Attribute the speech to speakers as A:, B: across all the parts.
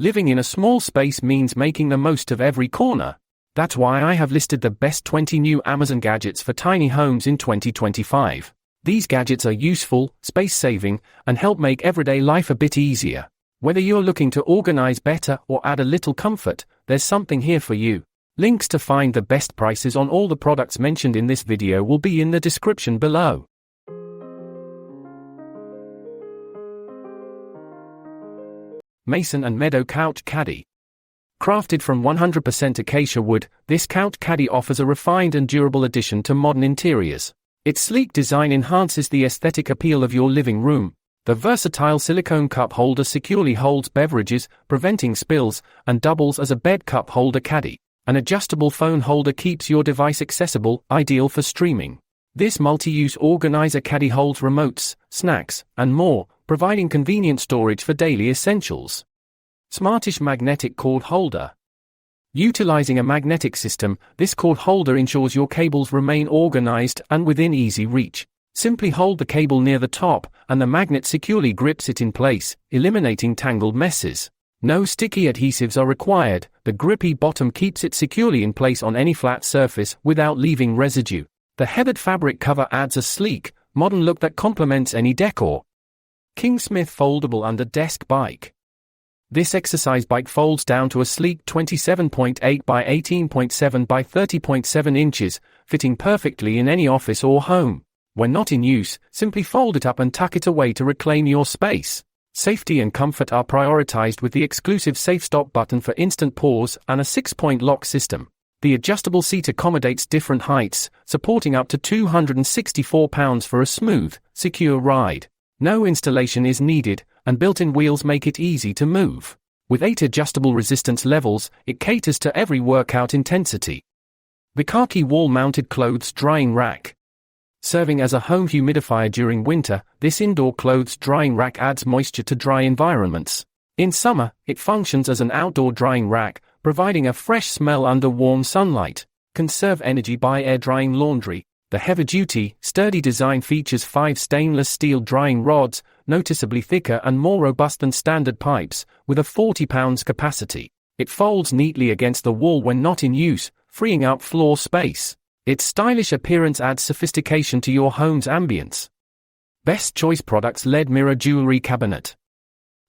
A: Living in a small space means making the most of every corner. That's why I have listed the best 20 new Amazon gadgets for tiny homes in 2025. These gadgets are useful, space-saving, and help make everyday life a bit easier. Whether you're looking to organize better or add a little comfort, there's something here for you. Links to find the best prices on all the products mentioned in this video will be in the description below. Mason & Meadow Couch Caddy. Crafted from 100% acacia wood, this couch caddy offers a refined and durable addition to modern interiors. Its sleek design enhances the aesthetic appeal of your living room. The versatile silicone cup holder securely holds beverages, preventing spills, and doubles as a bed cup holder caddy. An adjustable phone holder keeps your device accessible, ideal for streaming. This multi-use organizer caddy holds remotes, snacks, and more, providing convenient storage for daily essentials. Smartish magnetic cord holder. Utilizing a magnetic system, this cord holder ensures your cables remain organized and within easy reach. Simply hold the cable near the top, and the magnet securely grips it in place, eliminating tangled messes. No sticky adhesives are required. The grippy bottom keeps it securely in place on any flat surface without leaving residue. The heathered fabric cover adds a sleek, modern look that complements any decor. King Smith Foldable Under Desk Bike. This exercise bike folds down to a sleek 27.8 by 18.7 by 30.7 inches, fitting perfectly in any office or home. When not in use, simply fold it up and tuck it away to reclaim your space. Safety and comfort are prioritized with the exclusive Safe Stop button for instant pause and a 6-point lock system. The adjustable seat accommodates different heights, supporting up to 264 pounds for a smooth, secure ride. No installation is needed, and built-in wheels make it easy to move. With 8 adjustable resistance levels, it caters to every workout intensity. The khaki wall-mounted clothes drying rack. Serving as a home humidifier during winter, this indoor clothes drying rack adds moisture to dry environments. In summer, it functions as an outdoor drying rack, providing a fresh smell under warm sunlight. Conserve energy by air-drying laundry. The heavy-duty, sturdy design features 5 stainless steel drying rods, noticeably thicker and more robust than standard pipes, with a 40 pounds capacity. It folds neatly against the wall when not in use, freeing up floor space. Its stylish appearance adds sophistication to your home's ambience. Best Choice Products LED Mirror Jewelry Cabinet.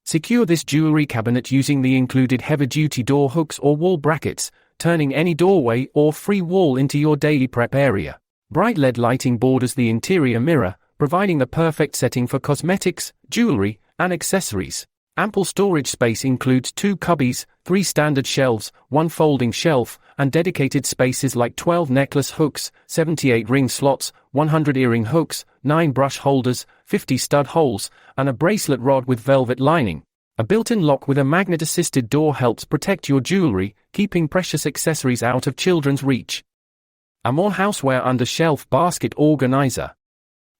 A: Secure this jewelry cabinet using the included heavy-duty door hooks or wall brackets, turning any doorway or free wall into your daily prep area. Bright LED lighting borders the interior mirror, providing the perfect setting for cosmetics, jewelry, and accessories. Ample storage space includes 2 cubbies, 3 standard shelves, 1 folding shelf, and dedicated spaces like 12 necklace hooks, 78 ring slots, 100 earring hooks, 9 brush holders, 50 stud holes, and a bracelet rod with velvet lining. A built-in lock with a magnet-assisted door helps protect your jewelry, keeping precious accessories out of children's reach. A more houseware under-shelf basket organizer.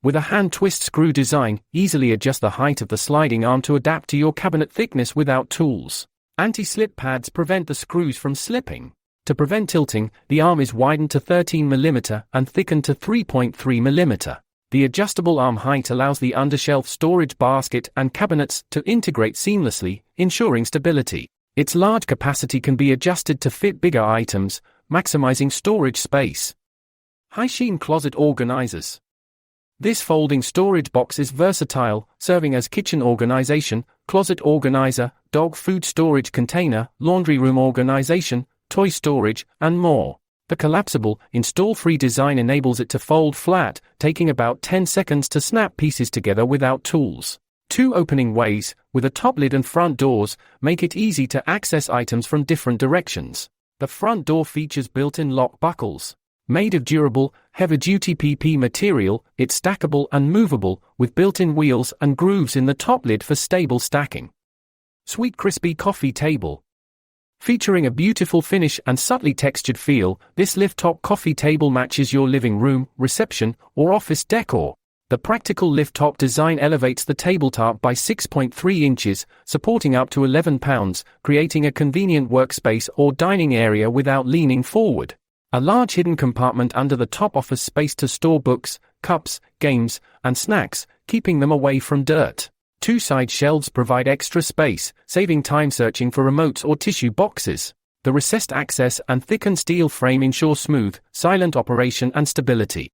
A: With a hand-twist screw design, easily adjust the height of the sliding arm to adapt to your cabinet thickness without tools. Anti-slip pads prevent the screws from slipping. To prevent tilting, the arm is widened to 13 mm and thickened to 3.3 mm. The adjustable arm height allows the undershelf storage basket and cabinets to integrate seamlessly, ensuring stability. Its large capacity can be adjusted to fit bigger items, maximizing storage space. High-sheen closet organizers. This folding storage box is versatile, serving as kitchen organization, closet organizer, dog food storage container, laundry room organization, toy storage, and more. The collapsible, install-free design enables it to fold flat, taking about 10 seconds to snap pieces together without tools. 2 opening ways, with a top lid and front doors, make it easy to access items from different directions. The front door features built-in lock buckles. Made of durable, heavy-duty PP material, it's stackable and movable, with built-in wheels and grooves in the top lid for stable stacking. Sweet Crispy Coffee Table. Featuring a beautiful finish and subtly textured feel, this lift-top coffee table matches your living room, reception, or office decor. The practical lift-top design elevates the tabletop by 6.3 inches, supporting up to 11 pounds, creating a convenient workspace or dining area without leaning forward. A large hidden compartment under the top offers space to store books, cups, games, and snacks, keeping them away from dirt. Two side shelves provide extra space, saving time searching for remotes or tissue boxes. The recessed access and thickened steel frame ensure smooth, silent operation and stability.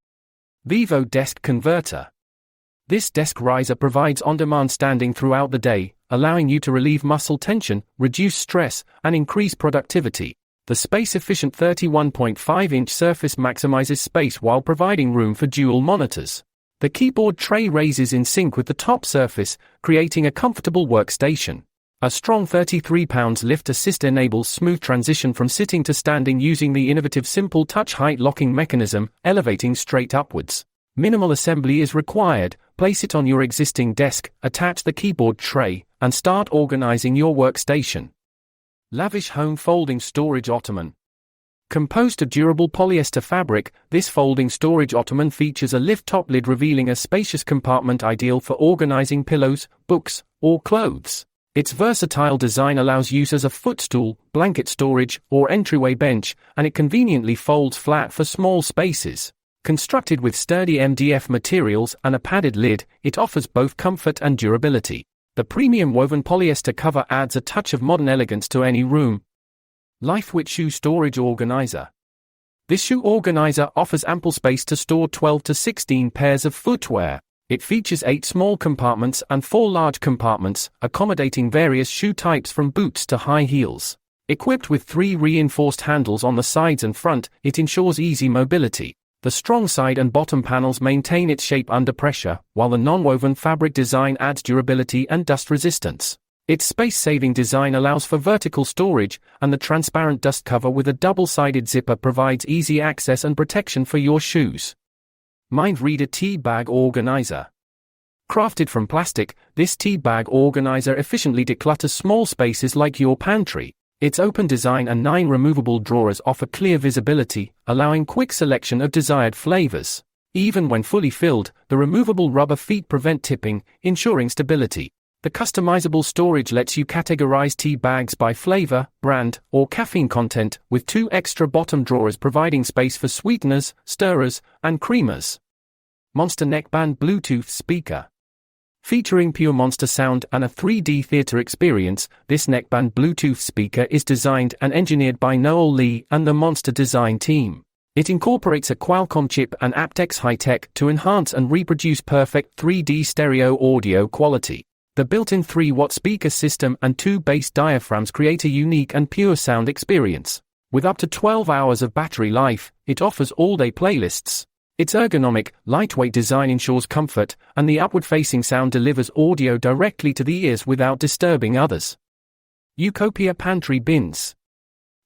A: Vivo Desk Converter. This desk riser provides on-demand standing throughout the day, allowing you to relieve muscle tension, reduce stress, and increase productivity. The space-efficient 31.5-inch surface maximizes space while providing room for dual monitors. The keyboard tray raises in sync with the top surface, creating a comfortable workstation. A strong 33 pounds lift assist enables smooth transition from sitting to standing using the innovative simple touch height locking mechanism, elevating straight upwards. Minimal assembly is required. Place it on your existing desk, attach the keyboard tray, and start organizing your workstation. Lavish Home Folding Storage Ottoman. Composed of durable polyester fabric, this folding storage ottoman features a lift-top lid revealing a spacious compartment ideal for organizing pillows, books, or clothes. Its versatile design allows use as a footstool, blanket storage, or entryway bench, and it conveniently folds flat for small spaces. Constructed with sturdy MDF materials and a padded lid, it offers both comfort and durability. The premium woven polyester cover adds a touch of modern elegance to any room. LifeWit Shoe Storage Organizer. This shoe organizer offers ample space to store 12 to 16 pairs of footwear. It features 8 small compartments and 4 large compartments, accommodating various shoe types from boots to high heels. Equipped with 3 reinforced handles on the sides and front, it ensures easy mobility. The strong side and bottom panels maintain its shape under pressure, while the non-woven fabric design adds durability and dust resistance. Its space-saving design allows for vertical storage, and the transparent dust cover with a double-sided zipper provides easy access and protection for your shoes. Mindreader Tea Bag Organizer. Crafted from plastic, this tea bag organizer efficiently declutters small spaces like your pantry. Its open design and 9 removable drawers offer clear visibility, allowing quick selection of desired flavors. Even when fully filled, the removable rubber feet prevent tipping, ensuring stability. The customizable storage lets you categorize tea bags by flavor, brand, or caffeine content, with 2 extra bottom drawers providing space for sweeteners, stirrers, and creamers. Monster Neckband Bluetooth Speaker. Featuring pure monster sound and a 3D theater experience, this neckband Bluetooth speaker is designed and engineered by Noel Lee and the Monster Design team. It incorporates a Qualcomm chip and aptX high-tech to enhance and reproduce perfect 3D stereo audio quality. The built-in 3-watt speaker system and 2 bass diaphragms create a unique and pure sound experience. With up to 12 hours of battery life, it offers all-day playlists. Its ergonomic, lightweight design ensures comfort, and the upward-facing sound delivers audio directly to the ears without disturbing others. Utopia Pantry Bins.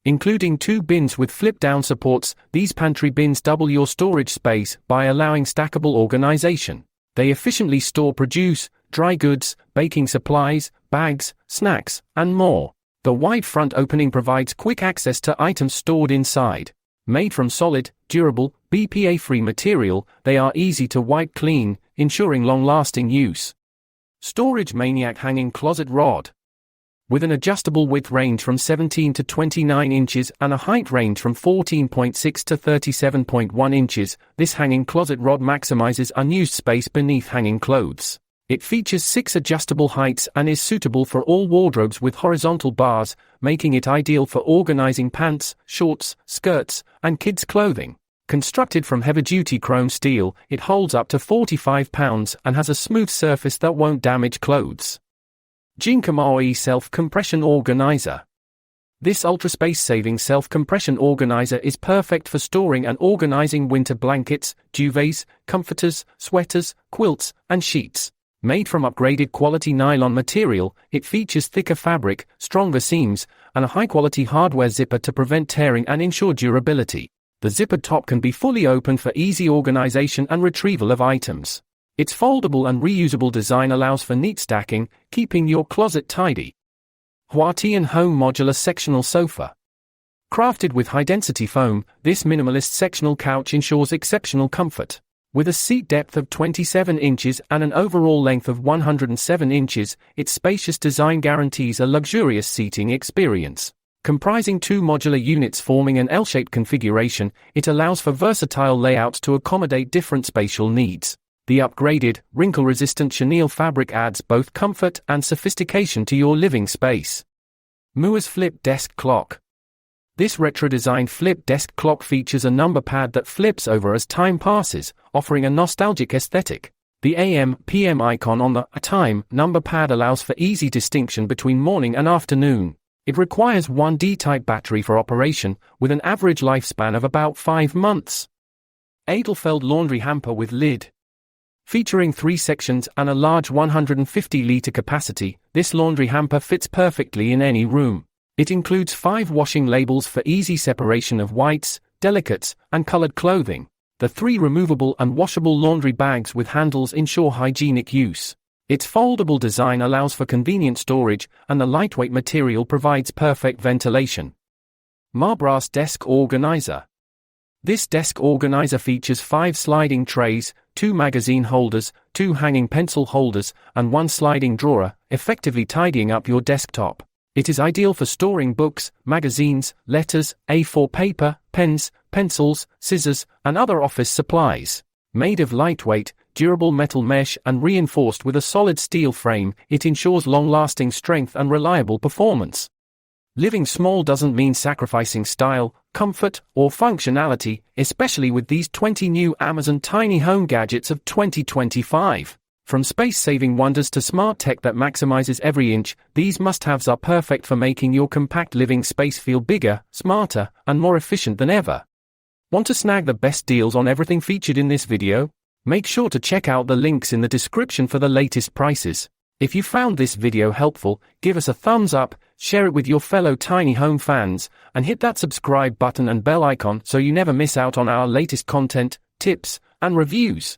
A: Including 2 bins with flip-down supports, these pantry bins double your storage space by allowing stackable organization. They efficiently store produce, dry goods, baking supplies, bags, snacks, and more. The wide front opening provides quick access to items stored inside. Made from solid, durable, BPA-free material, they are easy to wipe clean, ensuring long-lasting use. Storage Maniac Hanging Closet Rod. With an adjustable width range from 17 to 29 inches and a height range from 14.6 to 37.1 inches, this hanging closet rod maximizes unused space beneath hanging clothes. It features 6 adjustable heights and is suitable for all wardrobes with horizontal bars, making it ideal for organizing pants, shorts, skirts, and kids' clothing. Constructed from heavy-duty chrome steel, it holds up to 45 pounds and has a smooth surface that won't damage clothes. Jinka Maoi Self-Compression Organizer. This ultra-space-saving self-compression organizer is perfect for storing and organizing winter blankets, duvets, comforters, sweaters, quilts, and sheets. Made from upgraded quality nylon material, it features thicker fabric, stronger seams, and a high-quality hardware zipper to prevent tearing and ensure durability. The zippered top can be fully opened for easy organization and retrieval of items. Its foldable and reusable design allows for neat stacking, keeping your closet tidy. Huatian Home Modular Sectional Sofa. Crafted with high-density foam, this minimalist sectional couch ensures exceptional comfort. With a seat depth of 27 inches and an overall length of 107 inches, its spacious design guarantees a luxurious seating experience. Comprising 2 modular units forming an L-shaped configuration, it allows for versatile layouts to accommodate different spatial needs. The upgraded, wrinkle-resistant chenille fabric adds both comfort and sophistication to your living space. Mua's Flip Desk Clock. This retro-designed flip desk clock features a number pad that flips over as time passes, offering a nostalgic aesthetic. The AM/PM icon on the time number pad allows for easy distinction between morning and afternoon. It requires one D-type battery for operation, with an average lifespan of about 5 months. Edelfeld laundry hamper with lid. Featuring 3 sections and a large 150-liter capacity, this laundry hamper fits perfectly in any room. It includes 5 washing labels for easy separation of whites, delicates, and colored clothing. The 3 removable and washable laundry bags with handles ensure hygienic use. Its foldable design allows for convenient storage, and the lightweight material provides perfect ventilation. Marbras Desk Organizer. This desk organizer features 5 sliding trays, 2 magazine holders, 2 hanging pencil holders, and 1 sliding drawer, effectively tidying up your desktop. It is ideal for storing books, magazines, letters, A4 paper, pens, pencils, scissors, and other office supplies. Made of lightweight, durable metal mesh and reinforced with a solid steel frame, it ensures long-lasting strength and reliable performance. Living small doesn't mean sacrificing style, comfort, or functionality, especially with these 20 new Amazon Tiny Home gadgets of 2025. From space-saving wonders to smart tech that maximizes every inch, these must-haves are perfect for making your compact living space feel bigger, smarter, and more efficient than ever. Want to snag the best deals on everything featured in this video? Make sure to check out the links in the description for the latest prices. If you found this video helpful, give us a thumbs up, share it with your fellow tiny home fans, and hit that subscribe button and bell icon so you never miss out on our latest content, tips, and reviews.